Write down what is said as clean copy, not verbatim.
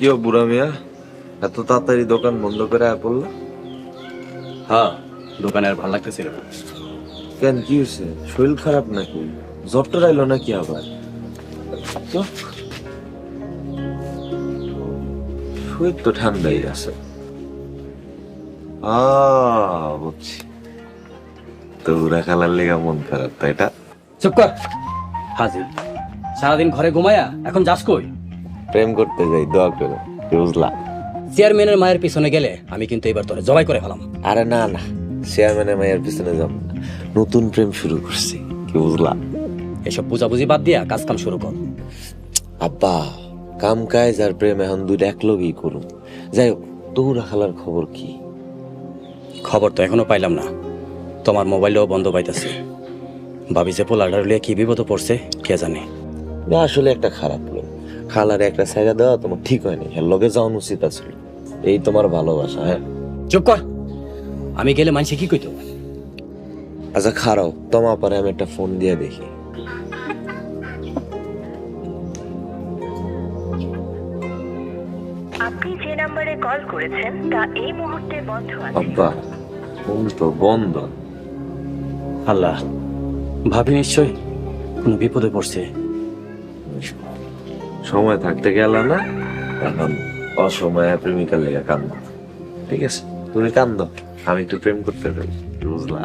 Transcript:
কি বুড়া মিয়া, এত তাড়াতাড়ি দোকান বন্ধ করে আয় পড়লো? হ্যাঁ, দোকানে আর ভালো লাগতেছিল না। কেন, কি হয়েছে? শরীর খারাপ নাকি? জ্বর টর আইলো নাকি আবার? তো শরীর তো ঠান্ডাই আছে। বুঝছি, তোরা খেলার লেগা মন খারাপ, তাই এটা? চুপ কর হাজির। সারাদিন ঘরে ঘুমায়া এখন যাস কই? প্রেম করতে যাই, দোয়া করে, বুঝলা? চেয়ারম্যানের মায়ের পিছনে গেলে আমি কিন্তু এবার তোরে জবাই করে ফেলাম। আরে না না, চেয়ারম্যানের মায়ের পিছনে যাব না, নতুন প্রেম শুরু করছি, কি বুঝলা? এসব বুঝাবুঝি বাদ দিয়া কাজ কাম শুরু কর। আব্বা, কাম কাজ আর প্রেম এখন দুইটা একলগেই করুন। যাই হোক, তোরা খেলার খবর কি? খবর তো এখনো পাইলাম না, তোমার মোবাইলও বন্ধ পাইতেছে। ভাবি যে পোলাডার লিয়ে কি বিপদ পড়ছে কে জানে। আসলে একটা খারাপ লোক, খালারে একটা জায়গা দেওয়া তোমার ঠিক হয়নি, হ্যাঁ লগে যাওয়া উচিত আছিল। এই তোমার ভালোবাসা? হ্যাঁ চুপ কর, আমি গেলে মানছে কি কইতো? আচ্ছা খারাও, তোমার পরে আমি একটা ফোন দিয়ে দেখি। আপনি যে নম্বরে কল করেছেন তা এই মুহূর্তে বন্ধ আছে। আব্বা, ফোন তো বন্ধ। আল্লাহ, ভাবি নিশ্চয় কোনো বিপদে পড়ছে। সময় থাকতে গেল না, এখন অসময়ে প্রেমিকার লেগে কান্দ। ঠিক আছে, তুমি কান্দ, আমি একটু প্রেম করতে পারি, বুঝলা?